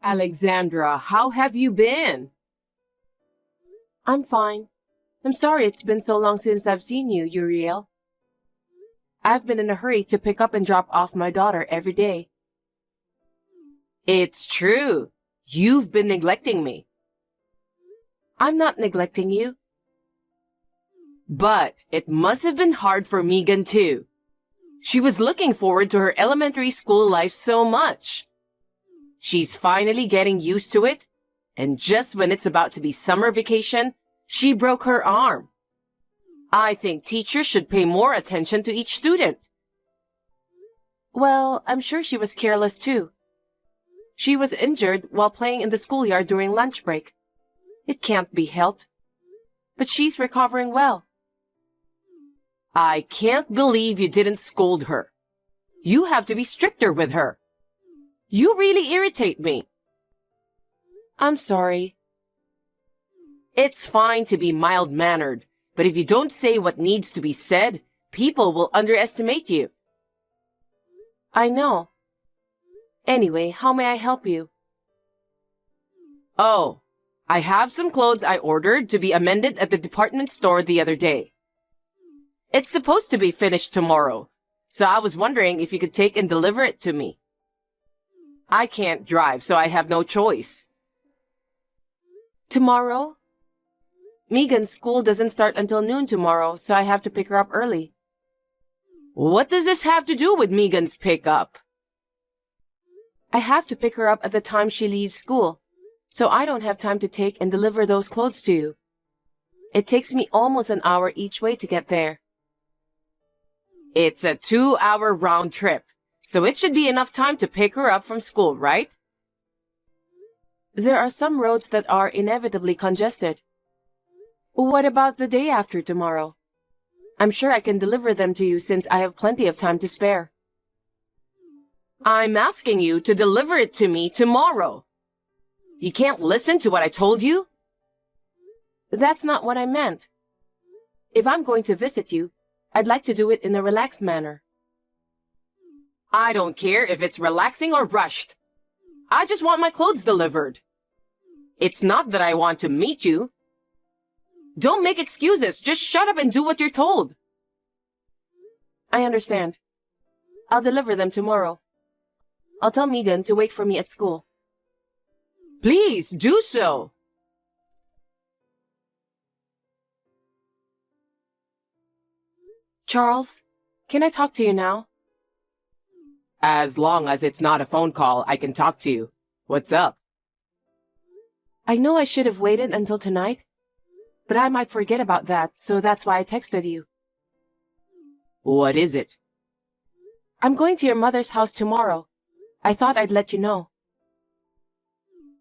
Alexandra, how have you been? I'm fine. I'm sorry it's been so long since I've seen you, Uriel. I've been in a hurry to pick up and drop off my daughter every day. It's true. You've been neglecting me. I'm not neglecting you. But it must have been hard for Megan too. She was looking forward to her elementary school life so much. She's finally getting used to it, and just when it's about to be summer vacation, she broke her arm. I think teachers should pay more attention to each student. Well, I'm sure she was careless too. She was injured while playing in the schoolyard during lunch break. It can't be helped. But she's recovering well. I can't believe you didn't scold her. You have to be stricter with her. You really irritate me. I'm sorry. It's fine to be mild-mannered, but if you don't say what needs to be said, people will underestimate you. I know. Anyway, how may I help you? Oh, I have some clothes I ordered to be amended at the department store the other day. It's supposed to be finished tomorrow, so I was wondering if you could take and deliver it to me. I can't drive, so I have no choice. Tomorrow? Megan's school doesn't start until noon tomorrow, so I have to pick her up early. What does this have to do with Megan's pickup? I have to pick her up at the time she leaves school, so I don't have time to take and deliver those clothes to you. It takes me almost an hour each way to get there. It's a 2-hour round trip, so it should be enough time to pick her up from school, right? There are some roads that are inevitably congested. What about the day after tomorrow? I'm sure I can deliver them to you since I have plenty of time to spare. I'm asking you to deliver it to me tomorrow. You can't listen to what I told you? That's not what I meant. If I'm going to visit you, I'd like to do it in a relaxed manner. I don't care if it's relaxing or rushed. I just want my clothes delivered. It's not that I want to meet you. Don't make excuses. Just shut up and do what you're told. I understand. I'll deliver them tomorrow. I'll tell Megan to wait for me at school. Please do so. Charles, can I talk to you now? As long as it's not a phone call, I can talk to you. What's up? I know I should have waited until tonight, but I might forget about that, so that's why I texted you. What is it? I'm going to your mother's house tomorrow. I thought I'd let you know.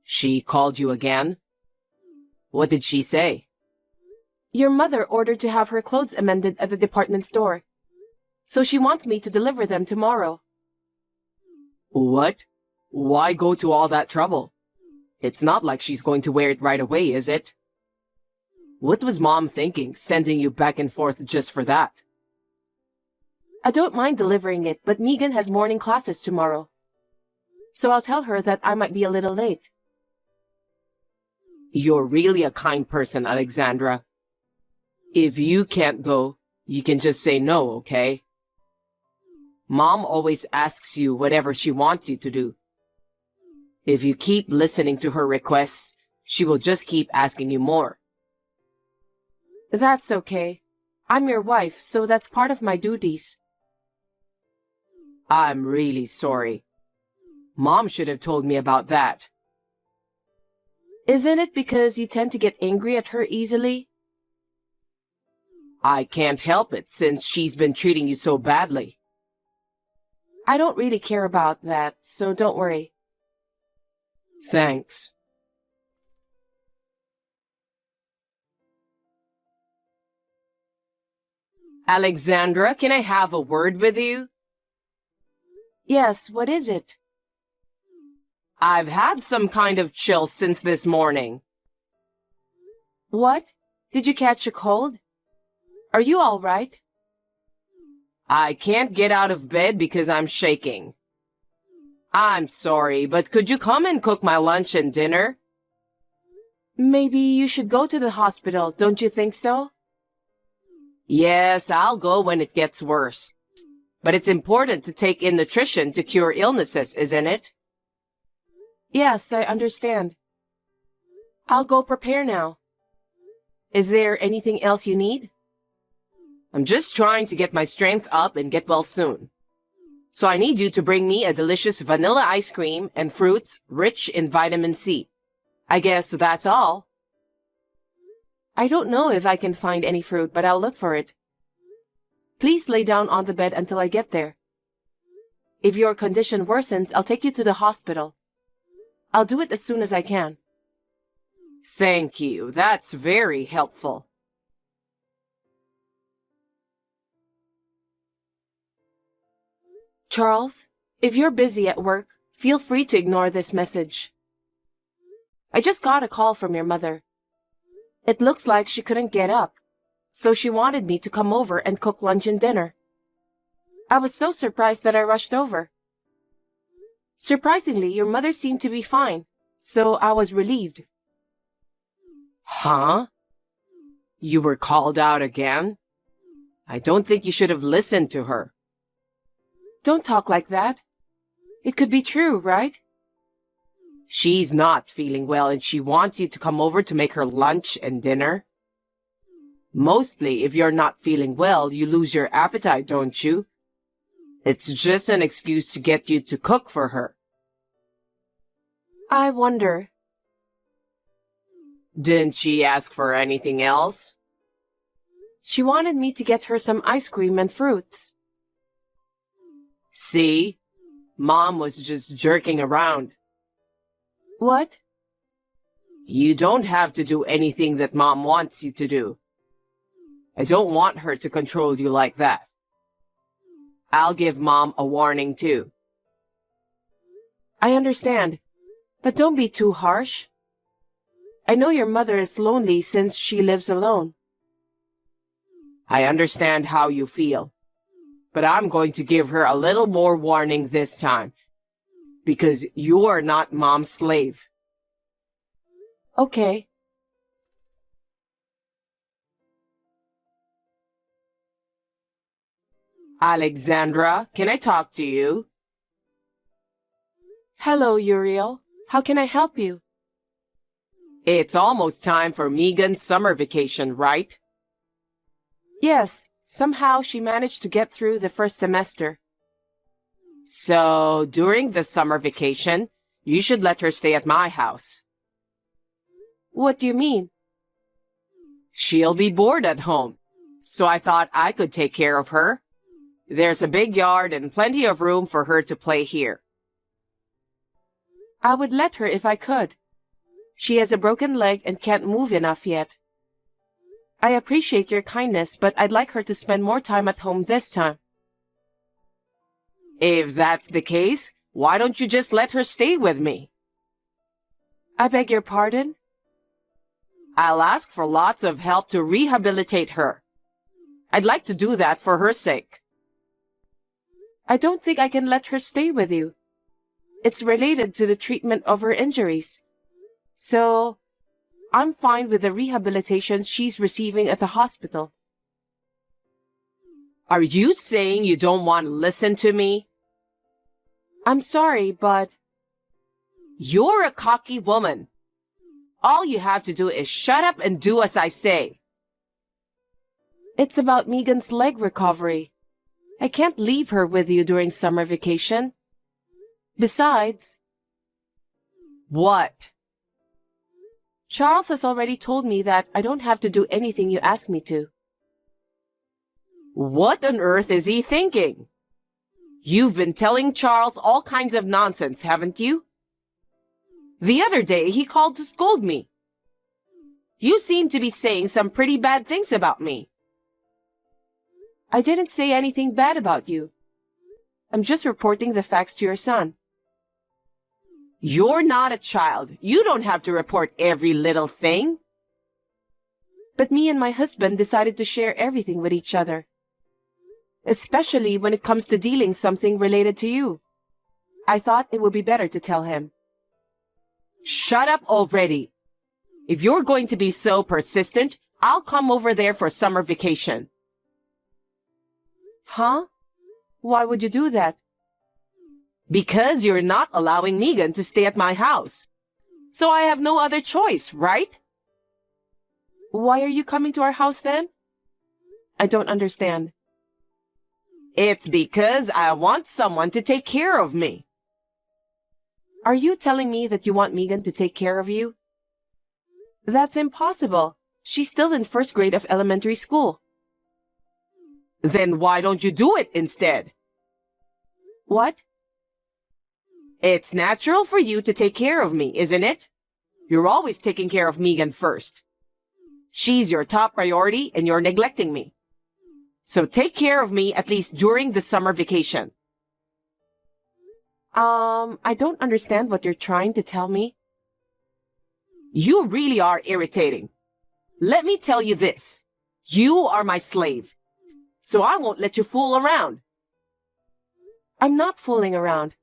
She called you again? What did she say? Your mother ordered to have her clothes amended at the department store, so she wants me to deliver them tomorrow. What? Why go to all that trouble? It's not like she's going to wear it right away, is it? What was Mom thinking, sending you back and forth just for that? I don't mind delivering it, but Megan has morning classes tomorrow, so I'll tell her that I might be a little late. You're really a kind person, Alexandra. If you can't go, you can just say no, okay? Mom always asks you whatever she wants you to do. If you keep listening to her requests, she will just keep asking you more. That's okay. I'm your wife, so that's part of my duties. I'm really sorry. Mom should have told me about that. Isn't it because you tend to get angry at her easily? I can't help it since she's been treating you so badly. I don't really care about that, so don't worry. Thanks. Alexandra, can I have a word with you? Yes, what is it? I've had some kind of chill since this morning. What? Did you catch a cold? Are you all right? I can't get out of bed because I'm shaking. I'm sorry, but could you come and cook my lunch and dinner? Maybe you should go to the hospital, don't you think so? Yes, I'll go when it gets worse. But it's important to take in nutrition to cure illnesses, isn't it? Yes, I understand. I'll go prepare now. Is there anything else you need? I'm just trying to get my strength up and get well soon. So I need you to bring me a delicious vanilla ice cream and fruits rich in vitamin C. I guess that's all. I don't know if I can find any fruit, but I'll look for it. Please lay down on the bed until I get there. If your condition worsens, I'll take you to the hospital. I'll do it as soon as I can. Thank you. That's very helpful. Charles, if you're busy at work, feel free to ignore this message. I just got a call from your mother. It looks like she couldn't get up, so she wanted me to come over and cook lunch and dinner. I was so surprised that I rushed over. Surprisingly, your mother seemed to be fine, so I was relieved. Huh? You were called out again? I don't think you should have listened to her. Don't talk like that. It could be true, right? She's not feeling well and she wants you to come over to make her lunch and dinner. Mostly, if you're not feeling well, you lose your appetite, don't you? It's just an excuse to get you to cook for her. I wonder. Didn't she ask for anything else? She wanted me to get her some ice cream and fruits. See? Mom was just jerking around. What? You don't have to do anything that Mom wants you to do. I don't want her to control you like that. I'll give Mom a warning too. I understand, but don't be too harsh. I know your mother is lonely since she lives alone. I understand how you feel, but I'm going to give her a little more warning this time, because you're not Mom's slave. Okay. Alexandra, can I talk to you? Hello, Uriel. How can I help you? It's almost time for Megan's summer vacation, right? Yes, somehow she managed to get through the first semester. So, during the summer vacation, you should let her stay at my house. What do you mean? She'll be bored at home, so I thought I could take care of her. There's a big yard and plenty of room for her to play here. I would let her if I could. She has a broken leg and can't move enough yet. I appreciate your kindness, but I'd like her to spend more time at home this time. If that's the case, why don't you just let her stay with me? I beg your pardon? I'll ask for lots of help to rehabilitate her. I'd like to do that for her sake. I don't think I can let her stay with you. It's related to the treatment of her injuries. So, I'm fine with the rehabilitation she's receiving at the hospital. Are you saying you don't want to listen to me? I'm sorry, but... You're a cocky woman. All you have to do is shut up and do as I say. It's about Megan's leg recovery. I can't leave her with you during summer vacation. Besides... What? Charles has already told me that I don't have to do anything you ask me to. What on earth is he thinking? You've been telling Charles all kinds of nonsense, haven't you? The other day, he called to scold me. You seem to be saying some pretty bad things about me. I didn't say anything bad about you. I'm just reporting the facts to your son. You're not a child. You don't have to report every little thing. But me and my husband decided to share everything with each other. Especially when it comes to dealing something related to you. I thought it would be better to tell him. Shut up already. If you're going to be so persistent, I'll come over there for summer vacation. Huh? Why would you do that? Because you're not allowing Megan to stay at my house. So I have no other choice, right? Why are you coming to our house then? I don't understand. It's because I want someone to take care of me. Are you telling me that you want Megan to take care of you? That's impossible. She's still in first grade of elementary school. Then why don't you do it instead? What? It's natural for you to take care of me, isn't it? You're always taking care of Megan first. She's your top priority and you're neglecting me. So take care of me at least during the summer vacation. I don't understand what you're trying to tell me. You really are irritating. Let me tell you this. You are my slave. So I won't let you fool around. I'm not fooling around.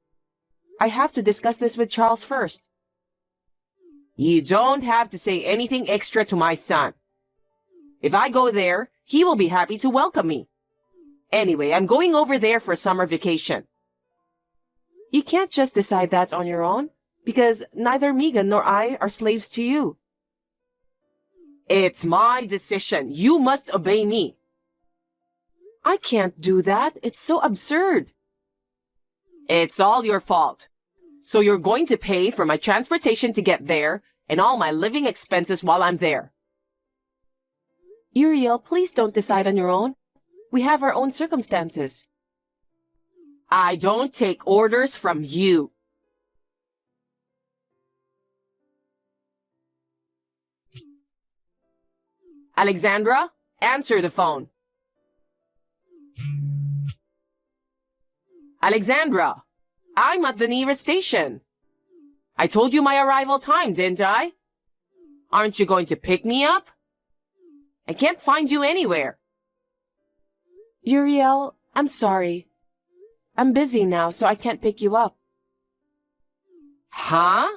I have to discuss this with Charles first. You don't have to say anything extra to my son. If I go there, he will be happy to welcome me. Anyway, I'm going over there for summer vacation. You can't just decide that on your own, because neither Megan nor I are slaves to you. It's my decision. You must obey me. I can't do that. It's so absurd. It's all your fault. So you're going to pay for my transportation to get there and all my living expenses while I'm there. Uriel, please don't decide on your own. We have our own circumstances. I don't take orders from you. Alexandra, answer the phone. Alexandra, I'm at the nearest station. I told you my arrival time, didn't I? Aren't you going to pick me up? I can't find you anywhere. Uriel, I'm sorry. I'm busy now, so I can't pick you up. Huh?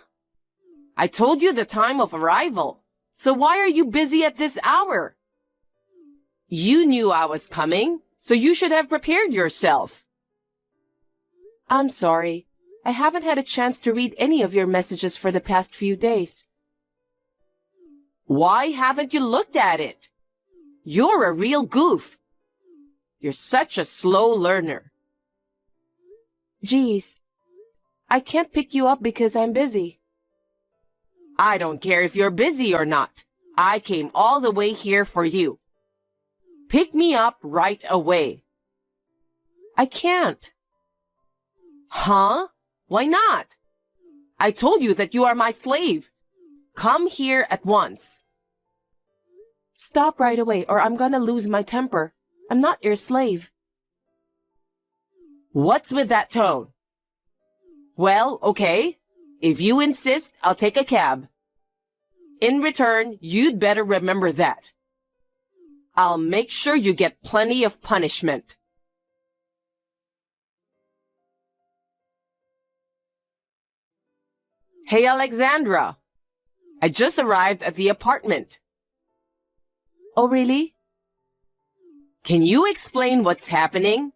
I told you the time of arrival. So why are you busy at this hour? You knew I was coming, so you should have prepared yourself. I'm sorry. I haven't had a chance to read any of your messages for the past few days. Why haven't you looked at it? You're a real goof. You're such a slow learner. Geez, I can't pick you up because I'm busy. I don't care if you're busy or not. I came all the way here for you. Pick me up right away. I can't. Huh? Why not? I told you that you are my slave. Come here at once. Stop right away or I'm gonna lose my temper. I'm not your slave. What's with that tone? Well, okay. If you insist, I'll take a cab. In return, you'd better remember that. I'll make sure you get plenty of punishment. Hey, Alexandra. I just arrived at the apartment. Oh, really? Can you explain what's happening?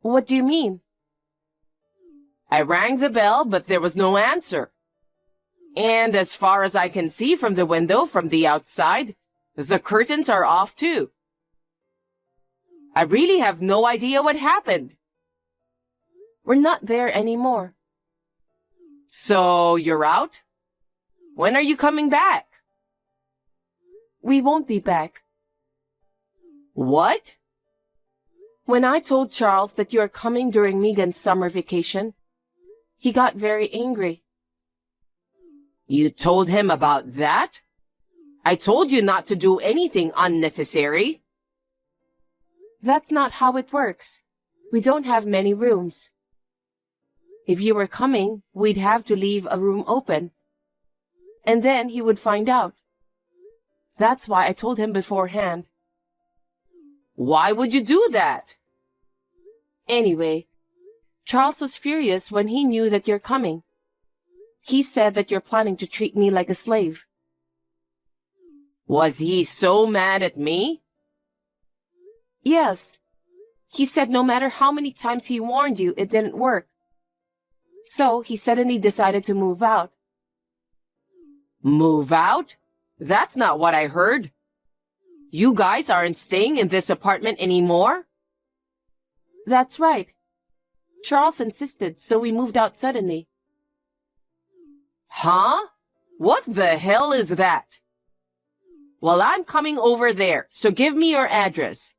What do you mean? I rang the bell, but there was no answer. And as far as I can see from the window from the outside, the curtains are off too. I really have no idea what happened. We're not there anymore. So you're out? When are you coming back? We won't be back. What? When I told Charles that you are coming during Megan's summer vacation, he got very angry. You told him about that? I told you not to do anything unnecessary. That's not how it works. We don't have many rooms. If you were coming, we'd have to leave a room open. And then he would find out. That's why I told him beforehand. Why would you do that? Anyway, Charles was furious when he knew that you're coming. He said that you're planning to treat me like a slave. Was he so mad at me? Yes. He said no matter how many times he warned you, it didn't work. So he suddenly decided to move out. Move out? That's not what I heard. You guys aren't staying in this apartment anymore? That's right. Charles insisted, so we moved out suddenly. Huh? What the hell is that? Well, I'm coming over there, so give me your address.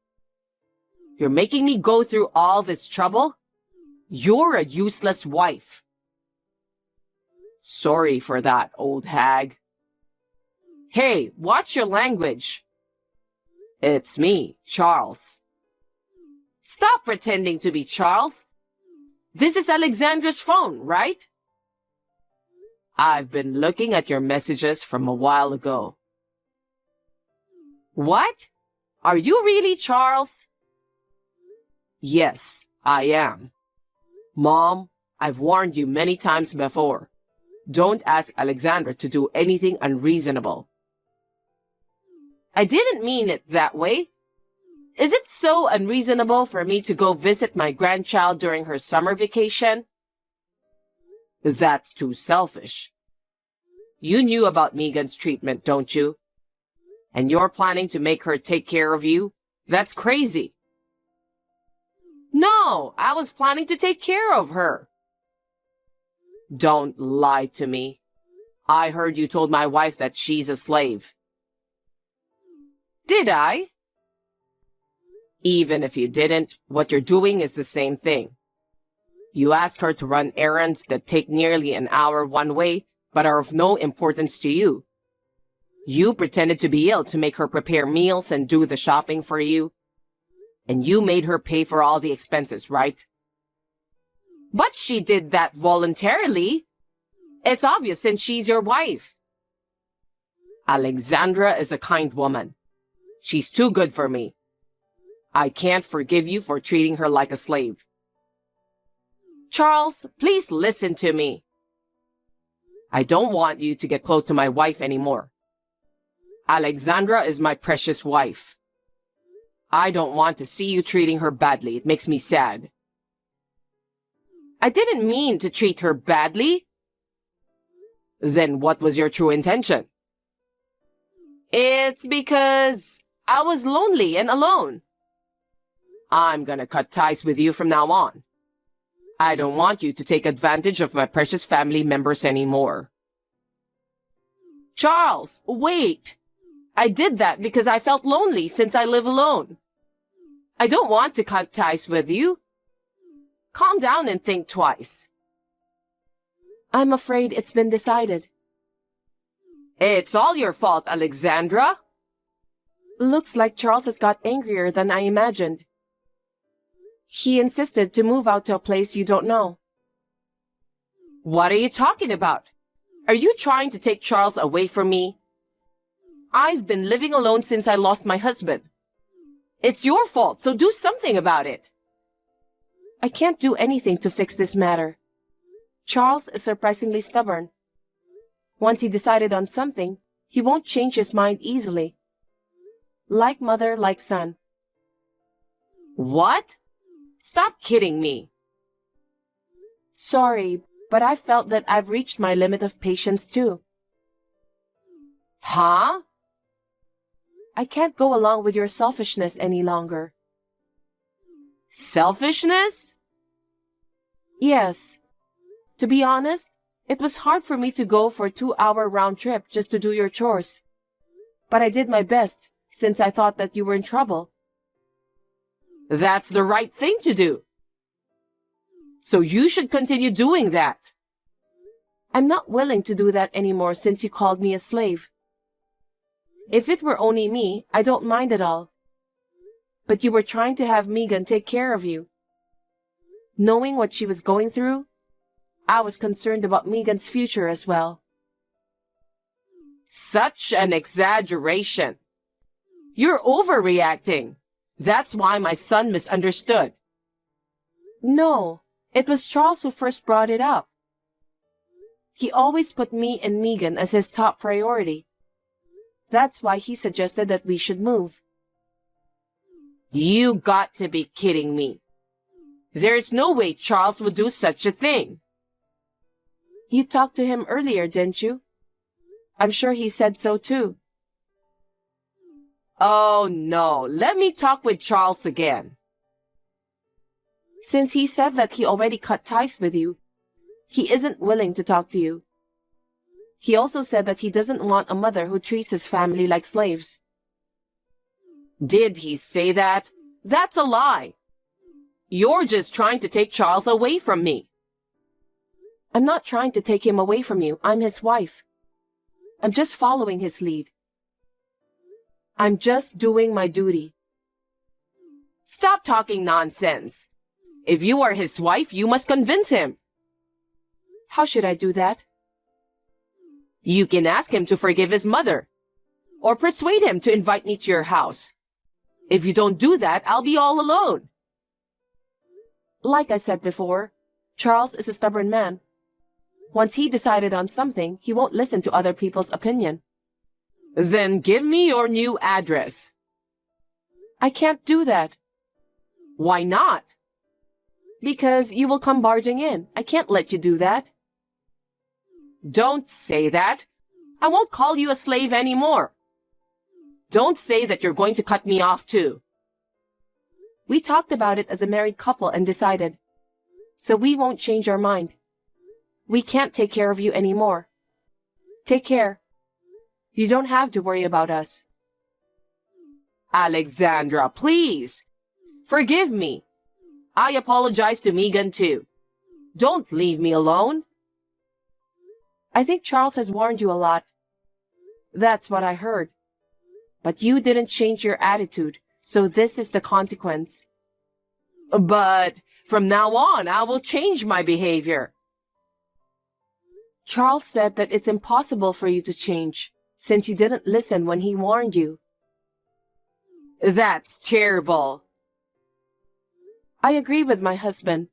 You're making me go through all this trouble? You're a useless wife. Sorry for that, old hag. Hey, watch your language. It's me, Charles. Stop pretending to be Charles. This is Alexandra's phone, right? I've been looking at your messages from a while ago. What? Are you really Charles? Yes, I am. Mom, I've warned you many times before. Don't ask Alexandra to do anything unreasonable. I didn't mean it that way. Is it so unreasonable for me to go visit my grandchild during her summer vacation? That's too selfish. You knew about Megan's treatment, don't you? And you're planning to make her take care of you? That's crazy. No, I was planning to take care of her. Don't lie to me. I heard you told my wife that she's a slave. Did I? Even if you didn't, what you're doing is the same thing. You ask her to run errands that take nearly an hour one way, but are of no importance to you. You pretended to be ill to make her prepare meals and do the shopping for you. And you made her pay for all the expenses, right? But she did that voluntarily. It's obvious since she's your wife. Alexandra is a kind woman. She's too good for me. I can't forgive you for treating her like a slave. Charles, please listen to me. I don't want you to get close to my wife anymore. Alexandra is my precious wife. I don't want to see you treating her badly. It makes me sad. I didn't mean to treat her badly. Then what was your true intention? It's because I was lonely and alone. I'm gonna cut ties with you from now on. I don't want you to take advantage of my precious family members anymore. Charles, wait. I did that because I felt lonely since I live alone. I don't want to cut ties with you. Calm down and think twice. I'm afraid it's been decided. It's all your fault, Alexandra. Looks like Charles has got angrier than I imagined. He insisted to move out to a place you don't know. What are you talking about? Are you trying to take Charles away from me? I've been living alone since I lost my husband. It's your fault, so do something about it. I can't do anything to fix this matter. Charles is surprisingly stubborn. Once he decided on something, he won't change his mind easily. Like mother, like son. What? Stop kidding me. Sorry, but I felt that I've reached my limit of patience too. Huh? I can't go along with your selfishness any longer. Selfishness? Yes. To be honest, it was hard for me to go for a 2-hour round trip just to do your chores. But I did my best, since I thought that you were in trouble. That's the right thing to do. So you should continue doing that. I'm not willing to do that anymore since you called me a slave. If it were only me, I don't mind at all. But you were trying to have Megan take care of you. Knowing what she was going through, I was concerned about Megan's future as well. Such an exaggeration. You're overreacting. That's why my son misunderstood. No, It was Charles who first brought it up. He always put me and Megan as his top priority. That's why he suggested that we should move. You got to be kidding me. There's no way Charles would do such a thing. You talked to him earlier, didn't you? I'm sure he said so too. Oh no, let me talk with Charles again. Since he said that he already cut ties with you, he isn't willing to talk to you. He also said that he doesn't want a mother who treats his family like slaves. Did he say that? That's a lie. You're just trying to take Charles away from me. I'm not trying to take him away from you. I'm his wife. I'm just following his lead. I'm just doing my duty. Stop talking nonsense. If you are his wife, you must convince him. How should I do that? You can ask him to forgive his mother, or persuade him to invite me to your house. If you don't do that, I'll be all alone. Like I said before, Charles is a stubborn man. Once he decided on something, he won't listen to other people's opinion. Then give me your new address. I can't do that. Why not? Because you will come barging in. I can't let you do that. Don't say that. I won't call you a slave anymore. Don't say that you're going to cut me off too. We talked about it as a married couple and decided. So we won't change our mind. We can't take care of you anymore. Take care. You don't have to worry about us. Alexandra, please. Forgive me. I apologize to Megan too. Don't leave me alone. I think Charles has warned you a lot. That's what I heard. But you didn't change your attitude, so this is the consequence. But from now on, I will change my behavior. Charles said that it's impossible for you to change, since you didn't listen when he warned you. That's terrible. I agree with my husband.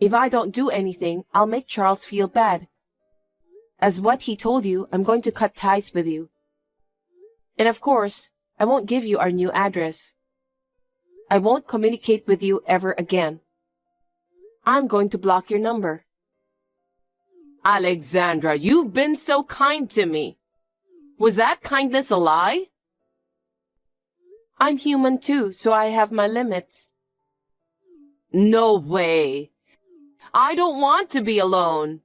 If I don't do anything, I'll make Charles feel bad. As what he told you, I'm going to cut ties with you. And of course, I won't give you our new address. I won't communicate with you ever again. I'm going to block your number. Alexandra, you've been so kind to me. Was that kindness a lie? I'm human too, so I have my limits. No way. I don't want to be alone.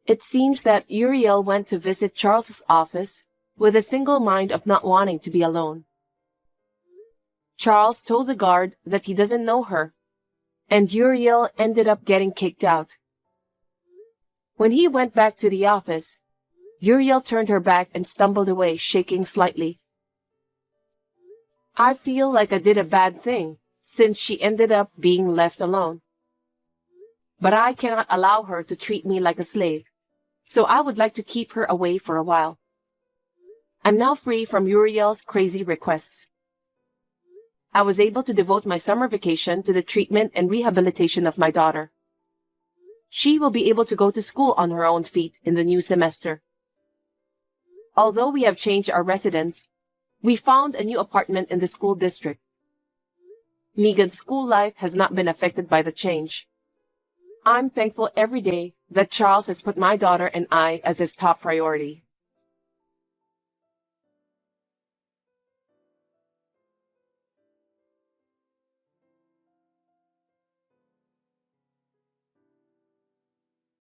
It seems that Uriel went to visit Charles's office with a single mind of not wanting to be alone. Charles told the guard that he doesn't know her, and Uriel ended up getting kicked out. When he went back to the office, Uriel turned her back and stumbled away, shaking slightly. I feel like I did a bad thing, since she ended up being left alone. But I cannot allow her to treat me like a slave, so I would like to keep her away for a while. I'm now free from Uriel's crazy requests. I was able to devote my summer vacation to the treatment and rehabilitation of my daughter. She will be able to go to school on her own feet in the new semester. Although we have changed our residence, we found a new apartment in the school district. Megan's school life has not been affected by the change. I'm thankful every day that Charles has put my daughter and I as his top priority.